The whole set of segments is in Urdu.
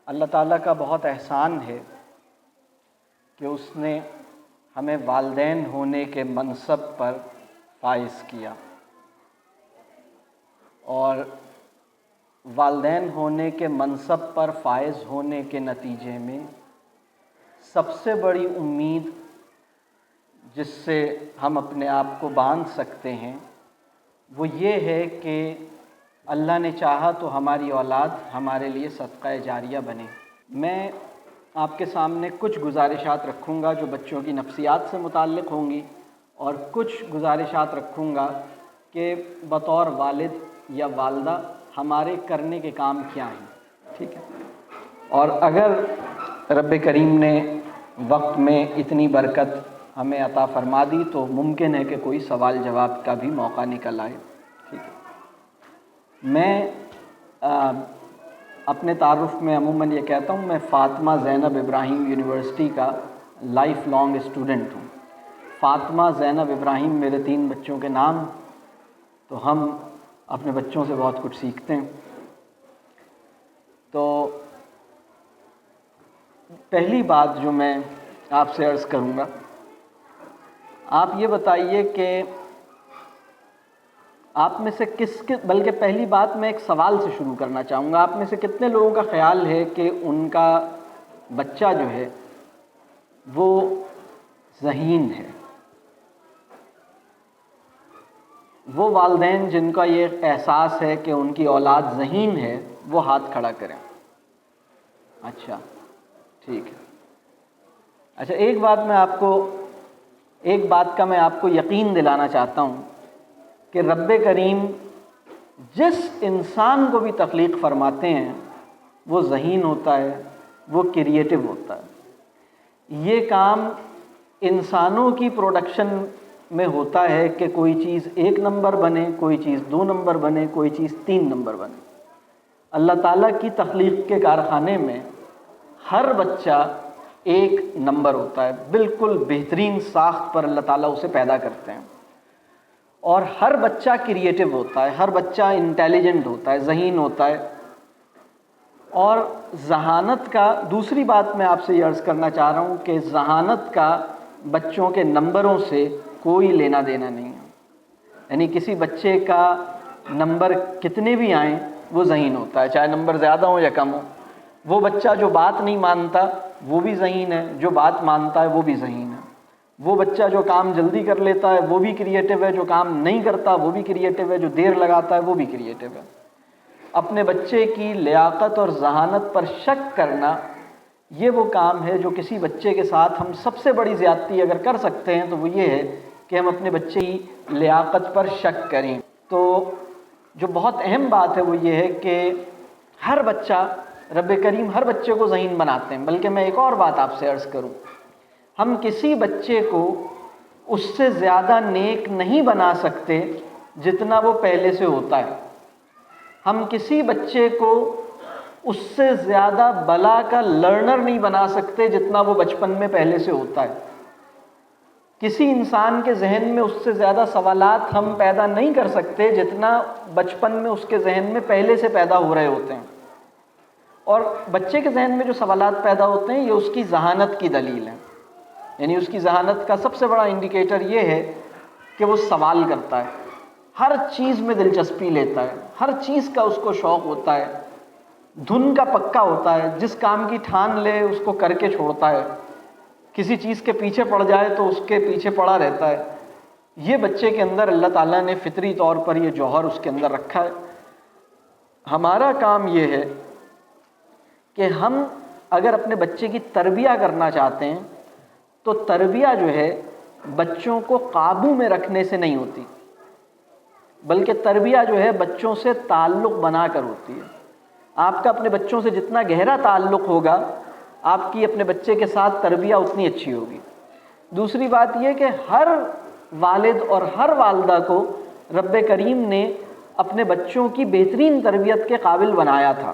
اللہ تعالیٰ کا بہت احسان ہے کہ اس نے ہمیں والدین ہونے کے منصب پر فائز کیا، اور والدین ہونے کے منصب پر فائز ہونے کے نتیجے میں سب سے بڑی امید جس سے ہم اپنے آپ کو باندھ سکتے ہیں وہ یہ ہے کہ اللہ نے چاہا تو ہماری اولاد ہمارے لیے صدقہ جاریہ بنے۔ میں آپ کے سامنے کچھ گزارشات رکھوں گا جو بچوں کی نفسیات سے متعلق ہوں گی، اور کچھ گزارشات رکھوں گا کہ بطور والد یا والدہ ہمارے کرنے کے کام کیا ہیں، ٹھیک ہے؟ اور اگر رب کریم نے وقت میں اتنی برکت ہمیں عطا فرما دی تو ممکن ہے کہ کوئی سوال جواب کا بھی موقع نکل آئے، ٹھیک ہے؟ میں اپنے تعارف میں عموماً یہ کہتا ہوں میں فاطمہ زینب ابراہیم یونیورسٹی کا لائف لانگ اسٹوڈنٹ ہوں۔ فاطمہ زینب ابراہیم میرے 3 بچوں کے نام، تو ہم اپنے بچوں سے بہت کچھ سیکھتے ہیں۔ تو پہلی بات جو میں آپ سے عرض کروں گا، آپ یہ بتائیے کہ آپ میں سے بلکہ پہلی بات میں ایک سوال سے شروع کرنا چاہوں گا، آپ میں سے کتنے لوگوں کا خیال ہے کہ ان کا بچہ جو ہے وہ ذہین ہے؟ وہ والدین جن کا یہ احساس ہے کہ ان کی اولاد ذہین ہے وہ ہاتھ کھڑا کریں۔ اچھا، ٹھیک ہے۔ اچھا، ایک بات کا میں آپ کو یقین دلانا چاہتا ہوں کہ رب کریم جس انسان کو بھی تخلیق فرماتے ہیں وہ ذہین ہوتا ہے، وہ کریٹو ہوتا ہے۔ یہ کام انسانوں کی پروڈکشن میں ہوتا ہے کہ کوئی چیز 1 نمبر بنے، کوئی چیز 2 نمبر بنے، کوئی چیز 3 نمبر بنے۔ اللہ تعالیٰ کی تخلیق کے کارخانے میں ہر بچہ 1 نمبر ہوتا ہے، بالکل بہترین ساخت پر اللہ تعالیٰ اسے پیدا کرتے ہیں، اور ہر بچہ کریٹو ہوتا ہے، ہر بچہ انٹیلیجنٹ ہوتا ہے، ذہین ہوتا ہے۔ اور ذہانت کا دوسری بات میں آپ سے یہ عرض کرنا چاہ رہا ہوں کہ ذہانت کا بچوں کے نمبروں سے کوئی لینا دینا نہیں ہے، یعنی کسی بچے کا نمبر کتنے بھی آئیں وہ ذہین ہوتا ہے، چاہے نمبر زیادہ ہو یا کم ہو۔ وہ بچہ جو بات نہیں مانتا وہ بھی ذہین ہے، جو بات مانتا ہے وہ بھی ذہین ہے۔ وہ بچہ جو کام جلدی کر لیتا ہے وہ بھی کریٹو ہے، جو کام نہیں کرتا وہ بھی کریٹو ہے، جو دیر لگاتا ہے وہ بھی کریٹو ہے۔ اپنے بچے کی لیاقت اور ذہانت پر شک کرنا یہ وہ کام ہے جو کسی بچے کے ساتھ ہم سب سے بڑی زیادتی اگر کر سکتے ہیں تو وہ یہ ہے کہ ہم اپنے بچے کی لیاقت پر شک کریں۔ تو جو بہت اہم بات ہے وہ یہ ہے کہ ہر بچہ، رب کریم ہر بچے کو ذہین بناتے ہیں۔ بلکہ میں ایک اور بات آپ سے عرض کروں، ہم کسی بچے کو اس سے زیادہ نیک نہیں بنا سکتے جتنا وہ پہلے سے ہوتا ہے۔ ہم کسی بچے کو اس سے زیادہ بلا کا لرنر نہیں بنا سکتے جتنا وہ بچپن میں پہلے سے ہوتا ہے۔ کسی انسان کے ذہن میں اس سے زیادہ سوالات ہم پیدا نہیں کر سکتے جتنا بچپن میں اس کے ذہن میں پہلے سے پیدا ہو رہے ہوتے ہیں۔ اور بچے کے ذہن میں جو سوالات پیدا ہوتے ہیں یہ اس کی ذہانت کی دلیل ہے، یعنی اس کی ذہانت کا سب سے بڑا انڈیکیٹر یہ ہے کہ وہ سوال کرتا ہے، ہر چیز میں دلچسپی لیتا ہے، ہر چیز کا اس کو شوق ہوتا ہے، دھن کا پکا ہوتا ہے، جس کام کی ٹھان لے اس کو کر کے چھوڑتا ہے، کسی چیز کے پیچھے پڑ جائے تو اس کے پیچھے پڑا رہتا ہے۔ یہ بچے کے اندر اللہ تعالیٰ نے فطری طور پر یہ جوہر اس کے اندر رکھا ہے۔ ہمارا کام یہ ہے کہ ہم اگر اپنے بچے کی تربیہ کرنا چاہتے ہیں تو تربیہ جو ہے بچوں کو قابو میں رکھنے سے نہیں ہوتی، بلکہ تربیہ جو ہے بچوں سے تعلق بنا کر ہوتی ہے۔ آپ کا اپنے بچوں سے جتنا گہرا تعلق ہوگا آپ کی اپنے بچے کے ساتھ تربیہ اتنی اچھی ہوگی۔ دوسری بات یہ کہ ہر والد اور ہر والدہ کو رب کریم نے اپنے بچوں کی بہترین تربیت کے قابل بنایا تھا،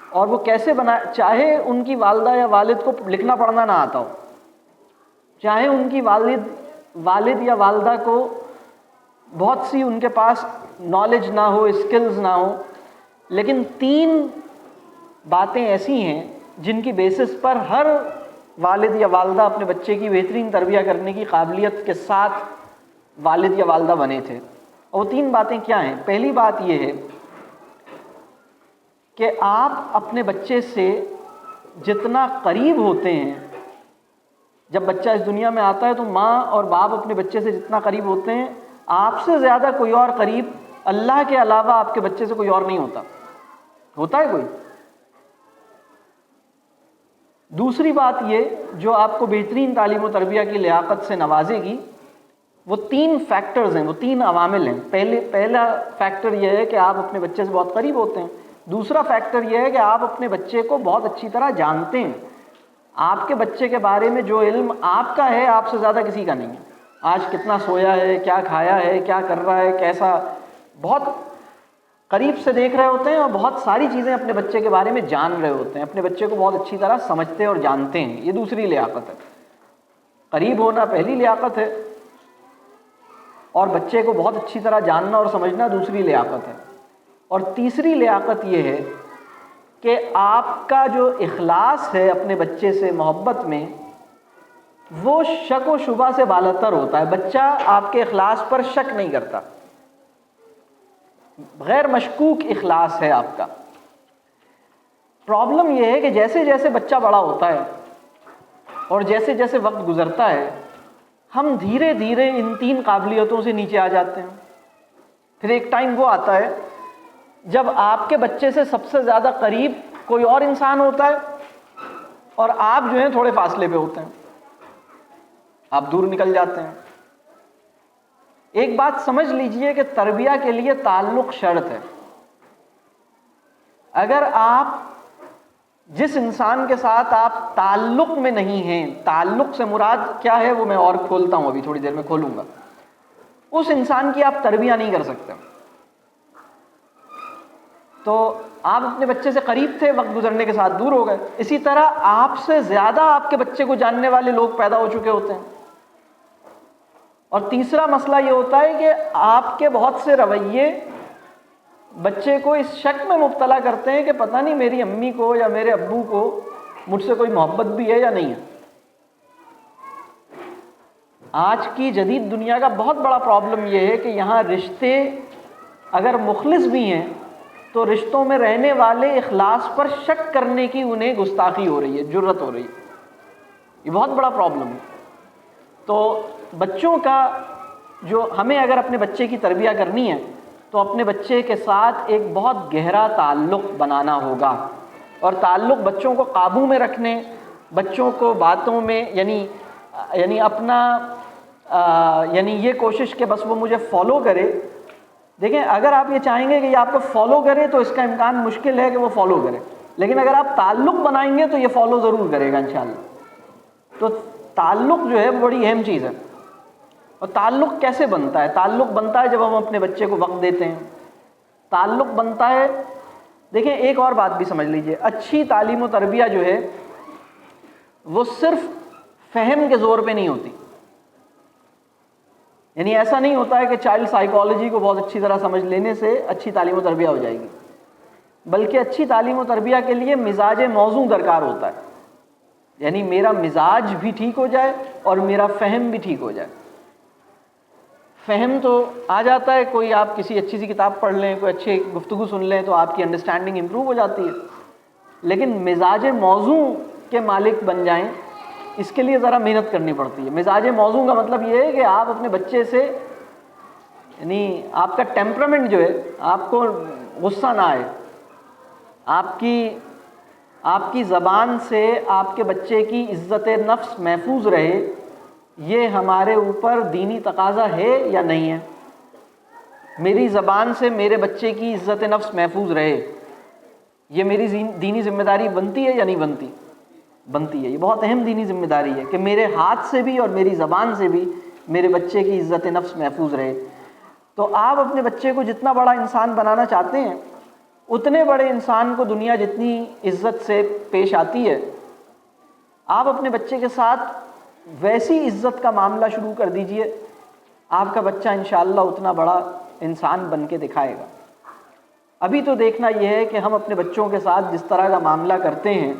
اور وہ کیسے بنایا؟ چاہے ان کی والدہ یا والد کو لکھنا پڑھنا نہ آتا ہو، چاہے ان کی والد یا والدہ کو بہت سی ان کے پاس نالج نہ ہو، اسکلز نہ ہو، لیکن 3 باتیں ایسی ہیں جن کی بیسس پر ہر والد یا والدہ اپنے بچے کی بہترین تربیہ کرنے کی قابلیت کے ساتھ والد یا والدہ بنے تھے. اور وہ 3 باتیں کیا ہیں؟ پہلی بات یہ ہے کہ آپ اپنے بچے سے جتنا قریب ہوتے ہیں، جب بچہ اس دنیا میں آتا ہے تو ماں اور باپ اپنے بچے سے جتنا قریب ہوتے ہیں، آپ سے زیادہ کوئی اور قریب اللہ کے علاوہ آپ کے بچے سے کوئی اور نہیں ہوتا. ہوتا ہے کوئی؟ دوسری بات یہ جو آپ کو بہترین تعلیم و تربیہ کی لیاقت سے نوازے گی، وہ 3 فیکٹرز ہیں، وہ 3 عوامل ہیں. پہلا فیکٹر یہ ہے کہ آپ اپنے بچے سے بہت قریب ہوتے ہیں. دوسرا فیکٹر یہ ہے کہ آپ اپنے بچے کو بہت اچھی طرح جانتے ہیں. آپ کے بچے کے بارے میں جو علم آپ کا ہے، آپ سے زیادہ کسی کا نہیں ہے. آج کتنا سویا ہے، کیا کھایا ہے، کیا کر رہا ہے، کیسا، بہت قریب سے دیکھ رہے ہوتے ہیں اور بہت ساری چیزیں اپنے بچے کے بارے میں جان رہے ہوتے ہیں، اپنے بچے کو بہت اچھی طرح سمجھتے اور جانتے ہیں. یہ دوسری لیاقت ہے. قریب ہونا پہلی لیاقت ہے، اور بچے کو بہت اچھی طرح جاننا اور سمجھنا دوسری لیاقت ہے. اور تیسری لیاقت یہ ہے کہ آپ کا جو اخلاص ہے اپنے بچے سے محبت میں، وہ شک و شبہ سے بالاتر ہوتا ہے. بچہ آپ کے اخلاص پر شک نہیں کرتا، غیر مشکوک اخلاص ہے آپ کا. پرابلم یہ ہے کہ جیسے جیسے بچہ بڑا ہوتا ہے اور جیسے جیسے وقت گزرتا ہے، ہم دھیرے دھیرے ان 3 قابلیتوں سے نیچے آ جاتے ہیں. پھر ایک ٹائم وہ آتا ہے جب آپ کے بچے سے سب سے زیادہ قریب کوئی اور انسان ہوتا ہے اور آپ جو ہیں تھوڑے فاصلے پہ ہوتے ہیں، آپ دور نکل جاتے ہیں. ایک بات سمجھ لیجئے کہ تربیہ کے لیے تعلق شرط ہے. اگر آپ جس انسان کے ساتھ آپ تعلق میں نہیں ہیں، تعلق سے مراد کیا ہے وہ میں اور کھولتا ہوں، ابھی تھوڑی دیر میں کھولوں گا، اس انسان کی آپ تربیہ نہیں کر سکتے. تو آپ اپنے بچے سے قریب تھے، وقت گزرنے کے ساتھ دور ہو گئے. اسی طرح آپ سے زیادہ آپ کے بچے کو جاننے والے لوگ پیدا ہو چکے ہوتے ہیں. اور تیسرا مسئلہ یہ ہوتا ہے کہ آپ کے بہت سے رویے بچے کو اس شک میں مبتلا کرتے ہیں کہ پتہ نہیں میری امی کو یا میرے ابو کو مجھ سے کوئی محبت بھی ہے یا نہیں ہے. آج کی جدید دنیا کا بہت بڑا پرابلم یہ ہے کہ یہاں رشتے اگر مخلص بھی ہیں تو رشتوں میں رہنے والے اخلاص پر شک کرنے کی انہیں گستاخی ہو رہی ہے، جرت ہو رہی ہے. یہ بہت بڑا پرابلم ہے. تو بچوں کا جو ہمیں اگر اپنے بچے کی تربیہ کرنی ہے تو اپنے بچے کے ساتھ ایک بہت گہرا تعلق بنانا ہوگا. اور تعلق بچوں کو قابو میں رکھنے، بچوں کو باتوں میں یعنی اپنا یعنی یہ کوشش کہ بس وہ مجھے فالو کرے. دیکھیں، اگر آپ یہ چاہیں گے کہ یہ آپ کو فالو کرے تو اس کا امکان مشکل ہے کہ وہ فالو کرے، لیکن اگر آپ تعلق بنائیں گے تو یہ فالو ضرور کرے گا انشاءاللہ. تو تعلق جو ہے بڑی اہم چیز ہے. اور تعلق کیسے بنتا ہے؟ تعلق بنتا ہے جب ہم اپنے بچے کو وقت دیتے ہیں. تعلق بنتا ہے، دیکھیں ایک اور بات بھی سمجھ لیجئے، اچھی تعلیم و تربیہ جو ہے وہ صرف فہم کے زور پہ نہیں ہوتی. یعنی ایسا نہیں ہوتا ہے کہ چائلڈ سائیکالوجی کو بہت اچھی طرح سمجھ لینے سے اچھی تعلیم و تربیہ ہو جائے گی، بلکہ اچھی تعلیم و تربیہ کے لیے مزاج موزوں درکار ہوتا ہے. یعنی میرا مزاج بھی ٹھیک ہو جائے اور میرا فہم بھی ٹھیک ہو جائے. فہم تو آ جاتا ہے، کوئی آپ کسی اچھی سی کتاب پڑھ لیں، کوئی اچھی گفتگو سن لیں تو آپ کی انڈرسٹینڈنگ امپروو ہو جاتی ہے. لیکن مزاج موزوں کے مالک بن جائیں، اس کے لیے ذرا محنت کرنی پڑتی ہے. مزاج موزوں کا مطلب یہ ہے کہ آپ اپنے بچے سے یعنی آپ کا ٹیمپرامنٹ جو ہے، آپ کو غصہ نہ آئے، آپ کی زبان سے آپ کے بچے کی عزت نفس محفوظ رہے. یہ ہمارے اوپر دینی تقاضا ہے یا نہیں ہے؟ میری زبان سے میرے بچے کی عزت نفس محفوظ رہے، یہ میری دینی ذمہ داری بنتی ہے یا نہیں بنتی؟ بنتی ہے. یہ بہت اہم دینی ذمہ داری ہے کہ میرے ہاتھ سے بھی اور میری زبان سے بھی میرے بچے کی عزت نفس محفوظ رہے. تو آپ اپنے بچے کو جتنا بڑا انسان بنانا چاہتے ہیں، اتنے بڑے انسان کو دنیا جتنی عزت سے پیش آتی ہے، آپ اپنے بچے کے ساتھ ویسی عزت کا معاملہ شروع کر دیجئے، آپ کا بچہ انشاءاللہ اتنا بڑا انسان بن کے دکھائے گا. ابھی تو دیکھنا یہ ہے کہ ہم اپنے بچوں کے ساتھ جس طرح کا معاملہ کرتے ہیں،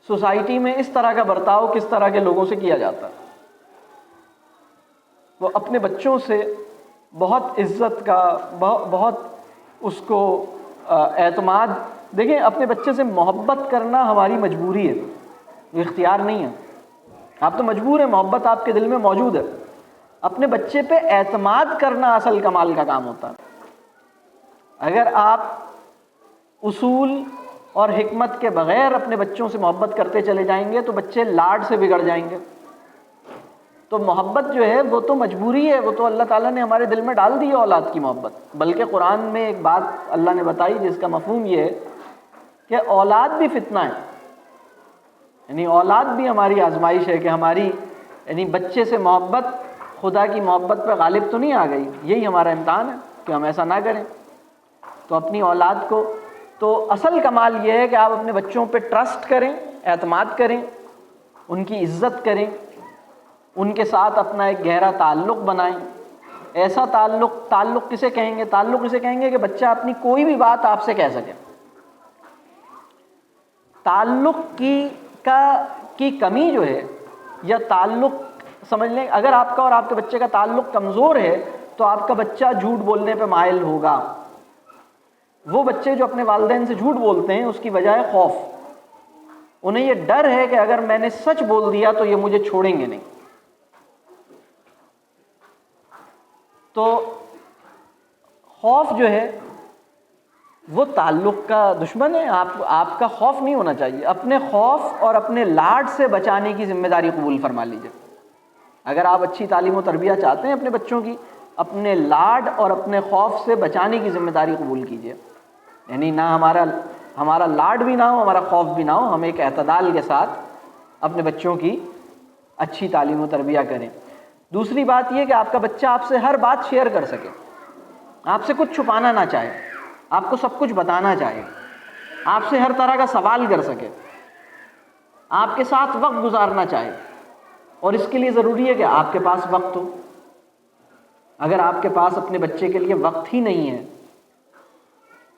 سوسائٹی میں اس طرح کا برتاؤ کس طرح کے لوگوں سے کیا جاتا ہے۔ وہ اپنے بچوں سے بہت عزت کا، بہت اس کو اعتماد، دیکھیں اپنے بچے سے محبت کرنا ہماری مجبوری ہے، یہ اختیار نہیں ہے۔ آپ تو مجبور ہیں، محبت آپ کے دل میں موجود ہے۔ اپنے بچے پہ اعتماد کرنا اصل کمال کا کام ہوتا ہے۔ اگر آپ اصول اور حکمت کے بغیر اپنے بچوں سے محبت کرتے چلے جائیں گے تو بچے لاڈ سے بگڑ جائیں گے۔ تو محبت جو ہے وہ تو مجبوری ہے، وہ تو اللہ تعالیٰ نے ہمارے دل میں ڈال دی ہے اولاد کی محبت۔ بلکہ قرآن میں ایک بات اللہ نے بتائی جس کا مفہوم یہ ہے کہ اولاد بھی فتنہ ہے، یعنی اولاد بھی ہماری آزمائش ہے کہ ہماری یعنی بچے سے محبت خدا کی محبت پہ غالب تو نہیں آ گئی، یہی ہمارا امتحان ہے کہ ہم ایسا نہ کریں۔ تو اپنی اولاد کو تو اصل کمال یہ ہے کہ آپ اپنے بچوں پہ ٹرسٹ کریں، اعتماد کریں، ان کی عزت کریں، ان کے ساتھ اپنا ایک گہرا تعلق بنائیں۔ ایسا تعلق کسے کہیں گے؟ تعلق اسے کہیں گے کہ بچہ اپنی کوئی بھی بات آپ سے کہہ سکے۔ تعلق کی کمی جو ہے، یا تعلق سمجھ لیں اگر آپ کا اور آپ کے بچے کا تعلق کمزور ہے تو آپ کا بچہ جھوٹ بولنے پہ مائل ہوگا۔ وہ بچے جو اپنے والدین سے جھوٹ بولتے ہیں اس کی وجہ ہے خوف، انہیں یہ ڈر ہے کہ اگر میں نے سچ بول دیا تو یہ مجھے چھوڑیں گے نہیں۔ تو خوف جو ہے وہ تعلق کا دشمن ہے۔ آپ کا خوف نہیں ہونا چاہیے۔ اپنے خوف اور اپنے لاڈ سے بچانے کی ذمہ داری قبول فرما لیجیے۔ اگر آپ اچھی تعلیم و تربیت چاہتے ہیں اپنے بچوں کی، اپنے لاڈ اور اپنے خوف سے بچانے کی ذمہ داری قبول کیجیے، یعنی نہ ہمارا لاڈ بھی نہ ہو، ہمارا خوف بھی نہ ہو، ہم ایک اعتدال کے ساتھ اپنے بچوں کی اچھی تعلیم و تربیت کریں۔ دوسری بات یہ کہ آپ کا بچہ آپ سے ہر بات شیئر کر سکے، آپ سے کچھ چھپانا نہ چاہے، آپ کو سب کچھ بتانا چاہے، آپ سے ہر طرح کا سوال کر سکے، آپ کے ساتھ وقت گزارنا چاہے، اور اس کے لیے ضروری ہے کہ آپ کے پاس وقت ہو۔ اگر آپ کے پاس اپنے بچے کے لیے وقت ہی نہیں ہے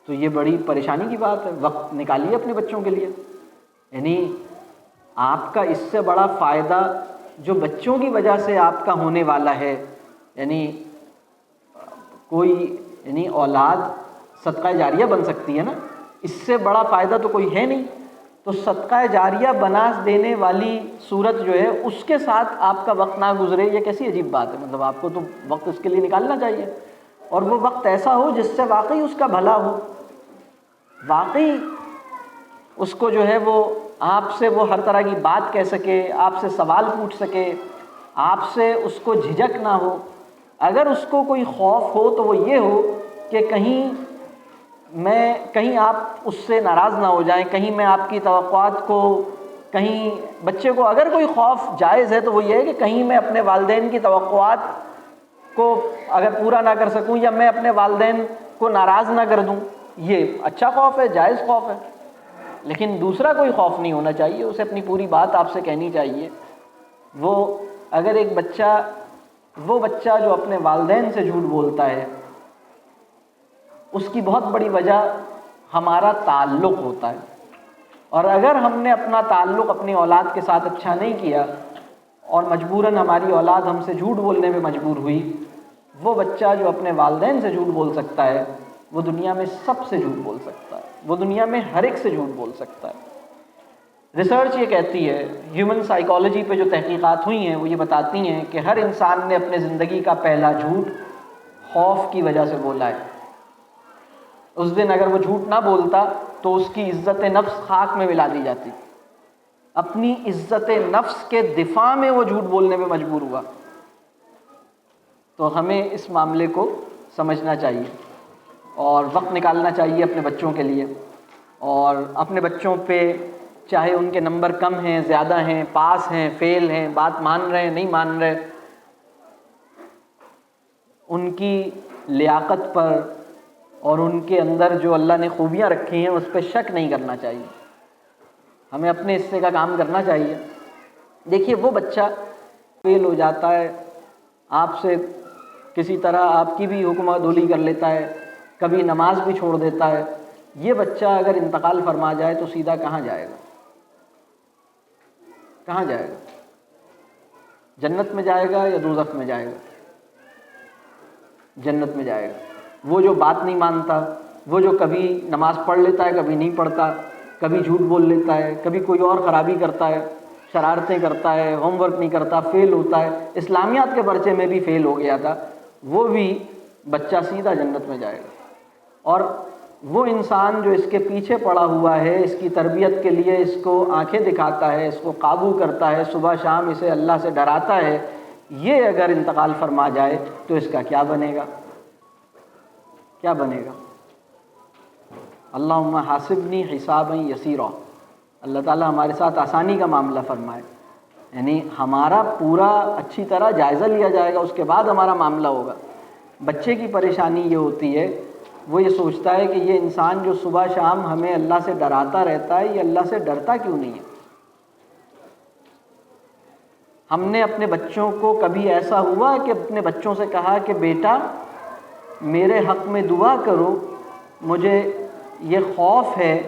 تو یہ بڑی پریشانی کی بات ہے۔ وقت نکالیے اپنے بچوں کے لیے، یعنی آپ کا اس سے بڑا فائدہ جو بچوں کی وجہ سے آپ کا ہونے والا ہے، یعنی اولاد صدقہ جاریہ بن سکتی ہے نا، اس سے بڑا فائدہ تو کوئی ہے نہیں۔ تو صدقہ جاریہ بنا دینے والی صورت جو ہے اس کے ساتھ آپ کا وقت نہ گزرے، یہ کیسی عجیب بات ہے؟ مطلب آپ کو تو وقت اس کے لیے نکالنا چاہیے، اور وہ وقت ایسا ہو جس سے واقعی اس کا بھلا ہو، واقعی اس کو جو ہے وہ آپ سے وہ ہر طرح کی بات کہہ سکے، آپ سے سوال پوچھ سکے، آپ سے اس کو جھجک نہ ہو۔ اگر اس کو کوئی خوف ہو تو وہ یہ ہو کہ کہیں آپ اس سے ناراض نہ ہو جائیں، کہیں میں آپ کی توقعات کو، کہیں بچے کو اگر کوئی خوف جائز ہے تو وہ یہ ہے کہ کہیں میں اپنے والدین کی توقعات کو اگر پورا نہ کر سکوں، یا میں اپنے والدین کو ناراض نہ کر دوں، یہ اچھا خوف ہے، جائز خوف ہے۔ لیکن دوسرا کوئی خوف نہیں ہونا چاہیے، اسے اپنی پوری بات آپ سے کہنی چاہیے۔ اگر ایک وہ بچہ جو اپنے والدین سے جھوٹ بولتا ہے، اس کی بہت بڑی وجہ ہمارا تعلق ہوتا ہے، اور اگر ہم نے اپنا تعلق اپنی اولاد کے ساتھ اچھا نہیں کیا اور مجبوراً ہماری اولاد ہم سے جھوٹ بولنے میں مجبور ہوئی، وہ بچہ جو اپنے والدین سے جھوٹ بول سکتا ہے وہ دنیا میں سب سے جھوٹ بول سکتا ہے، وہ دنیا میں ہر ایک سے جھوٹ بول سکتا ہے۔ ریسرچ یہ کہتی ہے، ہیومن سائیکالوجی پہ جو تحقیقات ہوئی ہیں وہ یہ بتاتی ہیں کہ ہر انسان نے اپنے زندگی کا پہلا جھوٹ خوف کی وجہ سے بولا ہے۔ اس دن اگر وہ جھوٹ نہ بولتا تو اس کی عزت نفس خاک میں ملا دی جاتی، اپنی عزت نفس کے دفاع میں وہ جھوٹ بولنے میں مجبور ہوا۔ تو ہمیں اس معاملے کو سمجھنا چاہیے اور وقت نکالنا چاہیے اپنے بچوں کے لیے، اور اپنے بچوں پہ چاہے ان کے نمبر کم ہیں، زیادہ ہیں، پاس ہیں، فیل ہیں، بات مان رہے ہیں، نہیں مان رہے، ان کی لیاقت پر اور ان کے اندر جو اللہ نے خوبیاں رکھی ہیں اس پہ شک نہیں کرنا چاہیے، ہمیں اپنے حصے کا کام کرنا چاہیے۔ دیکھیے وہ بچہ فیل ہو جاتا ہے، آپ سے کسی طرح آپ کی بھی حکم دولی کر لیتا ہے، کبھی نماز بھی چھوڑ دیتا ہے، یہ بچہ اگر انتقال فرما جائے تو سیدھا کہاں جائے گا؟ کہاں جائے گا؟ جنت میں جائے گا یا دوزخ میں جائے گا؟ جنت میں جائے گا۔ وہ جو بات نہیں مانتا، وہ جو کبھی نماز پڑھ لیتا ہے کبھی نہیں پڑھتا، کبھی جھوٹ بول لیتا ہے، کبھی کوئی اور خرابی کرتا ہے، شرارتیں کرتا ہے، ہوم ورک نہیں کرتا، فیل ہوتا ہے، اسلامیات کے پرچے میں بھی فیل ہو گیا تھا، وہ بھی بچہ سیدھا جنت میں جائے گا۔ اور وہ انسان جو اس کے پیچھے پڑا ہوا ہے، اس کی تربیت کے لیے اس کو آنکھیں دکھاتا ہے، اس کو قابو کرتا ہے، صبح شام اسے اللہ سے ڈراتا ہے، یہ اگر انتقال فرما جائے تو اس کا کیا بنے گا؟ کیا بنے گا؟ اللہم حاسبنی حسابا یسیرا، اللہ تعالیٰ ہمارے ساتھ آسانی کا معاملہ فرمائے، یعنی ہمارا پورا اچھی طرح جائزہ لیا جائے گا، اس کے بعد ہمارا معاملہ ہوگا۔ بچے کی پریشانی یہ ہوتی ہے، وہ یہ سوچتا ہے کہ یہ انسان جو صبح شام ہمیں اللہ سے ڈراتا رہتا ہے، یہ اللہ سے ڈرتا کیوں نہیں ہے؟ ہم نے اپنے بچوں کو کبھی ایسا ہوا کہ اپنے بچوں سے کہا کہ بیٹا میرے حق میں دعا کرو، مجھے یہ خوف ہے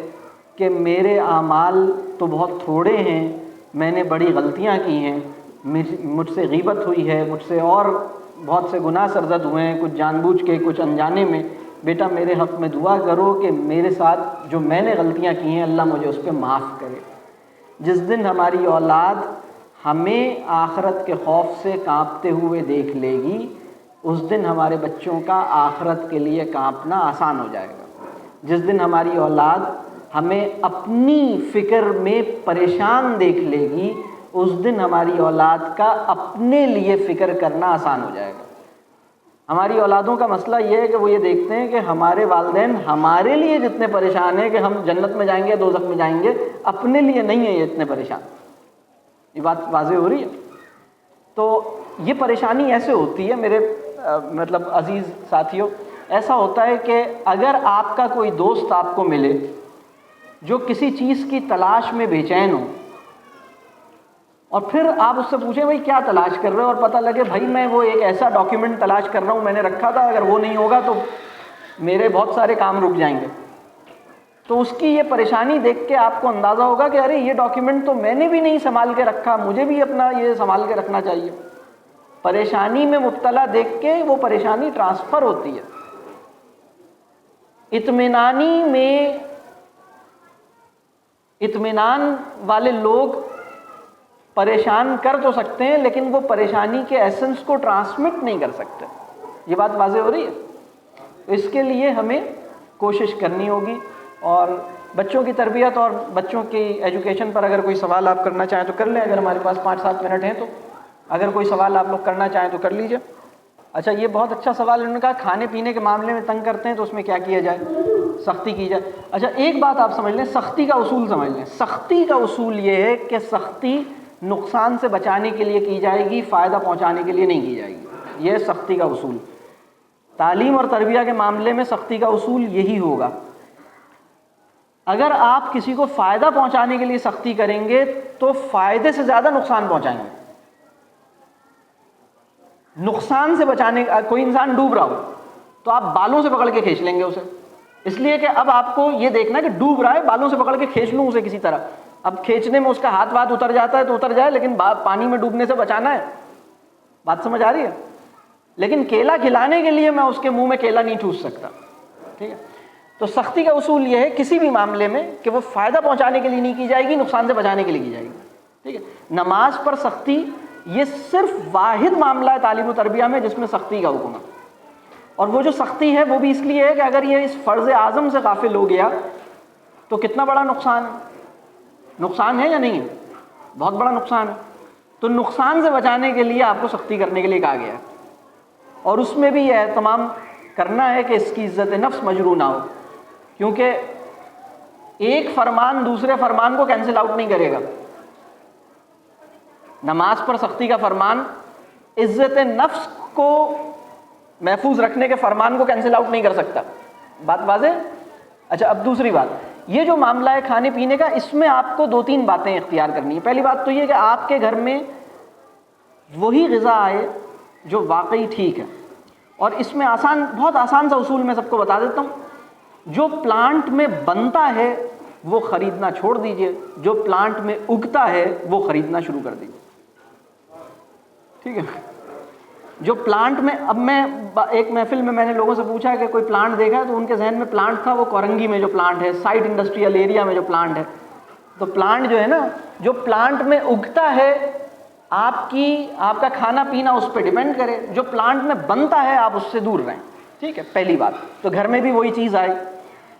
کہ میرے اعمال تو بہت تھوڑے ہیں، میں نے بڑی غلطیاں کی ہیں، مجھ سے غیبت ہوئی ہے، مجھ سے اور بہت سے گناہ سرزد ہوئے ہیں، کچھ جان بوجھ کے کچھ انجانے میں، بیٹا میرے حق میں دعا کرو کہ میرے ساتھ جو میں نے غلطیاں کی ہیں اللہ مجھے اس پہ معاف کرے۔ جس دن ہماری اولاد ہمیں آخرت کے خوف سے کانپتے ہوئے دیکھ لے گی، اس دن ہمارے بچوں کا آخرت کے لیے کانپنا آسان ہو جائے گا۔ جس دن ہماری اولاد ہمیں اپنی فکر میں پریشان دیکھ لے گی، اس دن ہماری اولاد کا اپنے لیے فکر کرنا آسان ہو جائے گا۔ ہماری اولادوں کا مسئلہ یہ ہے کہ وہ یہ دیکھتے ہیں کہ ہمارے والدین ہمارے لیے جتنے پریشان ہیں کہ ہم جنت میں جائیں گے دوزخ میں جائیں گے، اپنے لیے نہیں ہیں یہ اتنے پریشان۔ یہ بات واضح ہو رہی ہے؟ تو یہ پریشانی ایسے ہوتی ہے میرے مطلب عزیز ساتھیوں، ایسا ہوتا ہے کہ اگر آپ کا کوئی دوست آپ کو ملے جو کسی چیز کی تلاش میں بے چین ہو، اور پھر آپ اس سے پوچھیں بھائی کیا تلاش کر رہے ہو، اور پتہ لگے بھائی میں وہ ایک ایسا ڈاکیومنٹ تلاش کر رہا ہوں، میں نے رکھا تھا، اگر وہ نہیں ہوگا تو میرے بہت سارے کام رک جائیں گے، تو اس کی یہ پریشانی دیکھ کے آپ کو اندازہ ہوگا کہ ارے یہ ڈاکیومنٹ تو میں نے بھی نہیں سنبھال کے رکھا، مجھے بھی اپنا یہ سنبھال کے رکھنا چاہیے۔ پریشانی میں مبتلا دیکھ کے وہ پریشانی ٹرانسفر ہوتی ہے۔ اطمینانی میں اطمینان والے لوگ پریشان کر تو سکتے ہیں لیکن وہ پریشانی کے ایسنس کو ٹرانسمٹ نہیں کر سکتے۔ یہ بات واضح ہو رہی ہے؟ اس کے لیے ہمیں کوشش کرنی ہوگی، اور بچوں کی تربیت اور بچوں کی ایجوکیشن پر اگر کوئی سوال آپ کرنا چاہیں تو کر لیں، اگر ہمارے پاس 5-7 منٹ ہیں تو اگر کوئی سوال آپ لوگ کرنا چاہیں تو کر لیجئے۔ اچھا یہ بہت اچھا سوال انہوں نے کہا کھانے پینے کے معاملے میں تنگ کرتے ہیں تو اس میں کیا کیا جائے؟ سختی کی جائے۔ اچھا ایک بات آپ سمجھ لیں، سختی کا اصول سمجھ لیں۔ سختی کا اصول یہ ہے کہ سختی نقصان سے بچانے کے لیے کی جائے گی، فائدہ پہنچانے کے لیے نہیں کی جائے گی، یہ سختی کا اصول۔ تعلیم اور تربیہ کے معاملے میں سختی کا اصول یہی ہوگا۔ اگر آپ کسی کو فائدہ پہنچانے کے لیے سختی کریں گے تو فائدے سے زیادہ نقصان پہنچائیں گے۔ نقصان سے بچانے، کوئی انسان ڈوب رہا ہو تو آپ بالوں سے پکڑ کے کھینچ لیں گے اسے، اس لیے کہ اب آپ کو یہ دیکھنا ہے کہ ڈوب رہا ہے، بالوں سے پکڑ کے کھینچ لوں اسے کسی طرح۔ اب کھینچنے میں اس کا ہاتھ واتھ اتر جاتا ہے تو اتر جائے، لیکن پانی میں ڈوبنے سے بچانا ہے۔ بات سمجھ آ رہی ہے؟ لیکن کیلا کھلانے کے لیے میں اس کے منہ میں کیلا نہیں ٹھوس سکتا، ٹھیک ہے؟ تو سختی کا اصول یہ ہے کسی بھی معاملے میں کہ وہ فائدہ پہنچانے کے لیے نہیں کی جائے گی، نقصان سے بچانے کے لیے کی جائے گی، ٹھیک ہے؟ نماز پر سختی یہ صرف واحد معاملہ ہے تعلیم و تربیہ میں جس میں سختی کا حکم ہے، اور وہ جو سختی ہے وہ بھی اس لیے ہے کہ اگر یہ اس فرض اعظم سے غافل ہو گیا تو کتنا بڑا نقصان ہے، نقصان ہے یا نہیں ہے؟ بہت بڑا نقصان ہے۔ تو نقصان سے بچانے کے لیے آپ کو سختی کرنے کے لیے کہا گیا ہے، اور اس میں بھی یہ اہتمام کرنا ہے کہ اس کی عزت نفس مجروح نہ ہو، کیونکہ ایک فرمان دوسرے فرمان کو کینسل آؤٹ نہیں کرے گا۔ نماز پر سختی کا فرمان عزت نفس کو محفوظ رکھنے کے فرمان کو کینسل آؤٹ نہیں کر سکتا۔ بات واضح؟ اچھا اب دوسری بات، یہ جو معاملہ ہے کھانے پینے کا، اس میں آپ کو 2-3 باتیں اختیار کرنی ہیں۔ پہلی بات تو یہ کہ آپ کے گھر میں وہی غذا آئے جو واقعی ٹھیک ہے۔ اور اس میں بہت آسان سا اصول میں سب کو بتا دیتا ہوں. جو پلانٹ میں بنتا ہے وہ خریدنا چھوڑ دیجئے, جو پلانٹ میں اگتا ہے وہ خریدنا شروع کر دیجئے. ٹھیک ہے, جو پلانٹ میں, اب میں ایک محفل میں نے لوگوں سے پوچھا کہ کوئی پلانٹ دیکھا ہے, تو ان کے ذہن میں پلانٹ تھا وہ کورنگی میں جو پلانٹ ہے, سائٹ انڈسٹریل ایریا میں جو پلانٹ ہے. تو پلانٹ جو ہے نا, جو پلانٹ میں اگتا ہے آپ کا کھانا پینا اس پہ ڈیپینڈ کرے, جو پلانٹ میں بنتا ہے آپ اس سے دور رہیں. ٹھیک ہے, پہلی بات. تو گھر میں بھی وہی چیز آئی.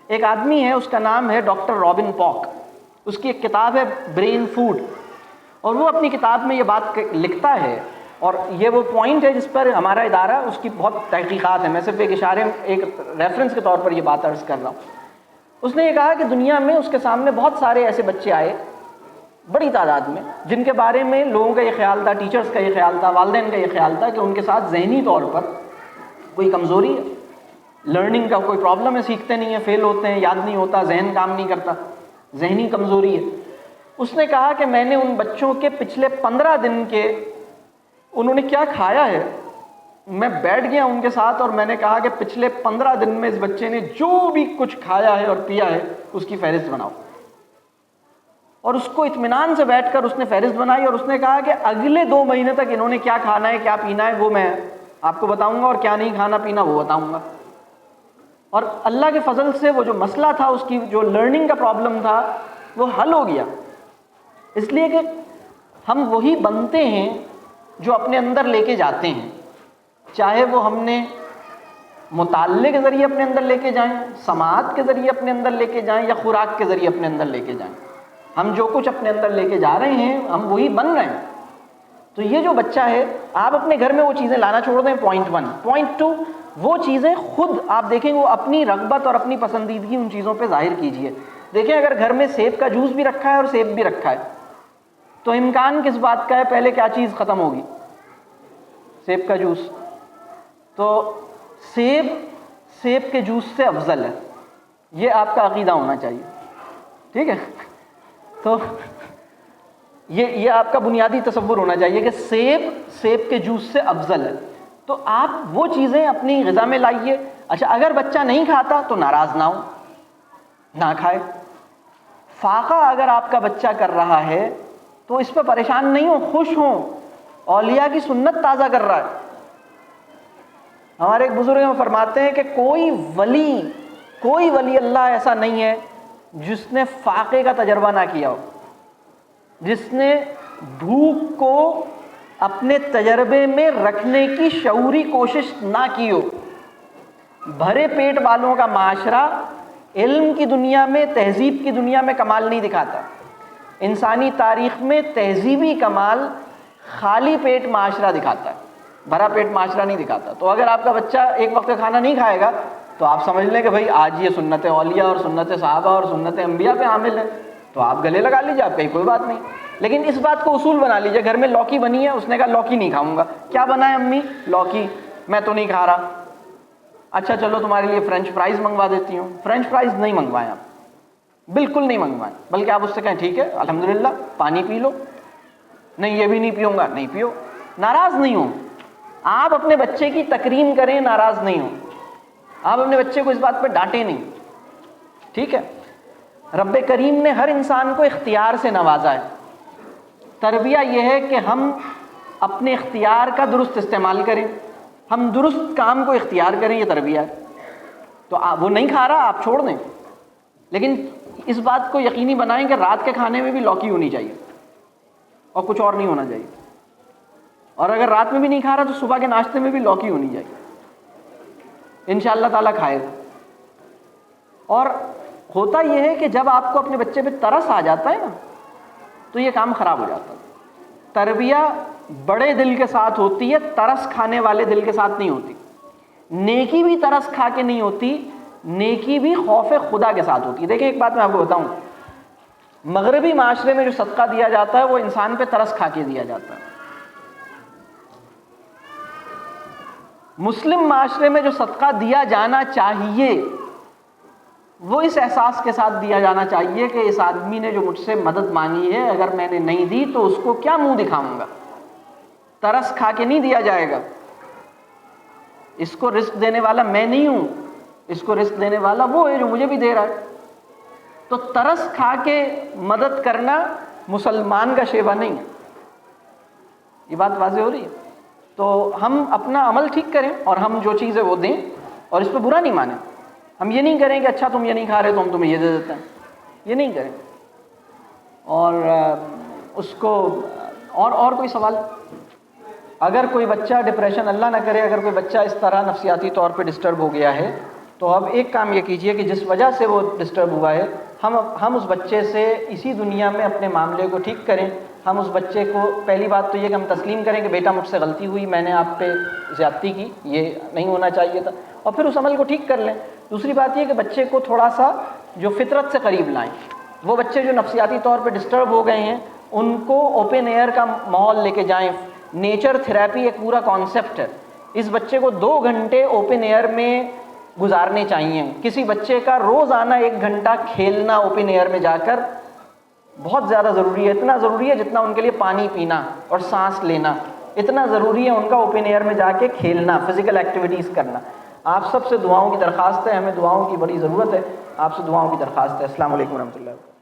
ایک آدمی ہے, اس کا نام ہے ڈاکٹر رابن پاک, اس کی ایک کتاب ہے برین فوڈ, اور وہ اپنی کتاب میں یہ بات لکھتا ہے, اور یہ وہ پوائنٹ ہے جس پر ہمارا ادارہ اس کی بہت تحقیقات ہیں. میں صرف ایک اشارے, ایک ریفرنس کے طور پر یہ بات عرض کر رہا ہوں. اس نے یہ کہا کہ دنیا میں اس کے سامنے بہت سارے ایسے بچے آئے, بڑی تعداد میں, جن کے بارے میں لوگوں کا یہ خیال تھا, ٹیچرز کا یہ خیال تھا, والدین کا یہ خیال تھا کہ ان کے ساتھ ذہنی طور پر کوئی کمزوری ہے, لرننگ کا کوئی پرابلم ہے, سیکھتے نہیں ہیں, فیل ہوتے ہیں, یاد نہیں ہوتا, ذہن کام نہیں کرتا, ذہنی کمزوری ہے. اس نے کہا کہ میں نے ان بچوں کے پچھلے 15 دن کے انہوں نے کیا کھایا ہے, میں بیٹھ گیا ان کے ساتھ اور میں نے کہا کہ پچھلے 15 دن میں اس بچے نے جو بھی کچھ کھایا ہے اور پیا ہے اس کی فہرست بناؤ. اور اس کو اطمینان سے بیٹھ کر اس نے فہرست بنائی, اور اس نے کہا کہ اگلے 2 مہینے تک انہوں نے کیا کھانا ہے, کیا پینا ہے, وہ میں آپ کو بتاؤں گا, اور کیا نہیں کھانا پینا وہ بتاؤں گا. اور اللہ کے فضل سے وہ جو مسئلہ تھا, اس کی جو لرننگ کا پرابلم تھا, وہ حل ہو گیا. اس لیے کہ ہم وہی بنتے ہیں جو اپنے اندر لے کے جاتے ہیں, چاہے وہ ہم نے مطالعے کے ذریعے اپنے اندر لے کے جائیں, سماعت کے ذریعے اپنے اندر لے کے جائیں, یا خوراک کے ذریعے اپنے اندر لے کے جائیں. ہم جو کچھ اپنے اندر لے کے جا رہے ہیں ہم وہی بن رہے ہیں. تو یہ جو بچہ ہے, آپ اپنے گھر میں وہ چیزیں لانا چھوڑ دیں. پوائنٹ 1. پوائنٹ 2, وہ چیزیں خود آپ دیکھیں, وہ اپنی رغبت اور اپنی پسندیدگی ان چیزوں پہ ظاہر کیجئے. دیکھیں اگر گھر میں سیب کا جوس بھی رکھا ہے اور سیب بھی رکھا ہے, تو امکان کس بات کا ہے, پہلے کیا چیز ختم ہوگی, سیب کا جوس. تو سیب کے جوس سے افضل ہے, یہ آپ کا عقیدہ ہونا چاہیے. ٹھیک ہے, تو یہ آپ کا بنیادی تصور ہونا چاہیے کہ سیب کے جوس سے افضل ہے. تو آپ وہ چیزیں اپنی غذا میں لائیے. اچھا, اگر بچہ نہیں کھاتا تو ناراض نہ ہو, نہ کھائے. فاقہ اگر آپ کا بچہ کر رہا ہے تو اس پہ پریشان نہیں ہو, خوش ہوں, اولیاء کی سنت تازہ کر رہا ہے. ہمارے ایک بزرگ فرماتے ہیں کہ کوئی ولی اللہ ایسا نہیں ہے جس نے فاقے کا تجربہ نہ کیا ہو, جس نے بھوک کو اپنے تجربے میں رکھنے کی شعوری کوشش نہ کی ہو. بھرے پیٹ والوں کا معاشرہ علم کی دنیا میں, تہذیب کی دنیا میں کمال نہیں دکھاتا. انسانی تاریخ میں تہذیبی کمال خالی پیٹ معاشرہ دکھاتا ہے, بھرا پیٹ معاشرہ نہیں دکھاتا. تو اگر آپ کا بچہ ایک وقت کا کھانا نہیں کھائے گا تو آپ سمجھ لیں کہ بھائی آج یہ سنت اولیاء اور سنت صحابہ اور سنت انبیاء پہ عامل ہے, تو آپ گلے لگا لیجیے, آپ کہیں کوئی بات نہیں. لیکن اس بات کو اصول بنا لیجیے. گھر میں لوکی بنی ہے, اس نے کہا لوکی نہیں کھاؤں گا. کیا بنا ہے امی؟ لوکی. میں تو نہیں کھا رہا. اچھا چلو تمہارے لیے فرینچ فرائز منگوا دیتی ہوں. فرینچ فرائز نہیں منگوائیں آپ, بالکل نہیں منگوائیں, بلکہ آپ اس سے کہیں ٹھیک ہے الحمدللہ پانی پی لو. نہیں یہ بھی نہیں پیوں گا, نہیں پیو. ناراض نہیں ہوں, آپ اپنے بچے کی تکریم کریں, ناراض نہیں ہوں. آپ اپنے بچے کو اس بات پہ ڈانٹیں نہیں. ٹھیک ہے, رب کریم نے ہر انسان کو اختیار سے نوازا ہے. تربیہ یہ ہے کہ ہم اپنے اختیار کا درست استعمال کریں, ہم درست کام کو اختیار کریں, یہ تربیہ ہے. تو وہ نہیں کھا رہا, آپ چھوڑ دیں, لیکن اس بات کو یقینی بنائیں کہ رات کے کھانے میں بھی لوکی ہونی چاہیے اور کچھ اور نہیں ہونا چاہیے. اور اگر رات میں بھی نہیں کھا رہا تو صبح کے ناشتے میں بھی لوکی ہونی چاہیے. انشاءاللہ تعالیٰ کھائے گا. اور ہوتا یہ ہے کہ جب آپ کو اپنے بچے پہ ترس آ جاتا ہے نا تو یہ کام خراب ہو جاتا ہے. تربیہ بڑے دل کے ساتھ ہوتی ہے, ترس کھانے والے دل کے ساتھ نہیں ہوتی. نیکی بھی ترس کھا کے نہیں ہوتی, نیکی بھی خوف خدا کے ساتھ ہوتی ہے. دیکھیں ایک بات میں آپ کو بتاؤں, مغربی معاشرے میں جو صدقہ دیا جاتا ہے وہ انسان پہ ترس کھا کے دیا جاتا ہے. مسلم معاشرے میں جو صدقہ دیا جانا چاہیے وہ اس احساس کے ساتھ دیا جانا چاہیے کہ اس آدمی نے جو مجھ سے مدد مانگی ہے, اگر میں نے نہیں دی تو اس کو کیا منہ دکھاؤں گا. ترس کھا کے نہیں دیا جائے گا. اس کو رزق دینے والا میں نہیں ہوں، اس کو رزق دینے والا وہ ہے جو مجھے بھی دے رہا ہے۔ تو ترس کھا کے مدد کرنا مسلمان کا شیوہ نہیں ہے۔ یہ بات واضح ہو رہی ہے؟ تو ہم اپنا عمل ٹھیک کریں اور ہم جو چیز ہے وہ دیں، اور اس پہ برا نہیں مانیں۔ ہم یہ نہیں کریں کہ اچھا تم یہ نہیں کھا رہے تو ہم تمہیں یہ دے دیتے ہیں، یہ نہیں کریں۔ اور اس کو اور کوئی سوال؟ اگر کوئی بچہ ڈپریشن، اللہ نہ کرے، اگر کوئی بچہ اس طرح نفسیاتی طور پہ ڈسٹرب ہو گیا ہے، تو اب ایک کام یہ کیجئے کہ جس وجہ سے وہ ڈسٹرب ہوا ہے، ہم اس بچے سے اسی دنیا میں اپنے معاملے کو ٹھیک کریں۔ ہم اس بچے کو، پہلی بات تو یہ کہ ہم تسلیم کریں کہ بیٹا مجھ سے غلطی ہوئی، میں نے آپ پہ زیادتی کی، یہ نہیں ہونا چاہیے تھا، اور پھر اس عمل کو ٹھیک کر لیں۔ دوسری بات یہ کہ بچے کو تھوڑا سا جو فطرت سے قریب لائیں۔ وہ بچے جو نفسیاتی طور پہ ڈسٹرب ہو گئے ہیں، ان کو اوپن ایئر کا ماحول لے کے جائیں۔ نیچر تھراپی ایک پورا کانسیپٹ ہے۔ اس بچے کو 2 گھنٹے اوپن ایئر میں گزارنے چاہیے۔ کسی بچے کا روزانہ 1 گھنٹہ کھیلنا اوپن ایئر میں جا کر بہت زیادہ ضروری ہے، اتنا ضروری ہے جتنا ان کے لیے پانی پینا اور سانس لینا، اتنا ضروری ہے ان کا اوپن ایئر میں جا کے کھیلنا، فزیکل ایکٹیویٹیز کرنا۔ آپ سب سے دعاؤں کی درخواست ہے، ہمیں دعاؤں کی بڑی ضرورت ہے، آپ سے دعاؤں کی درخواست ہے۔ السلام علیکم ورحمۃ اللہ۔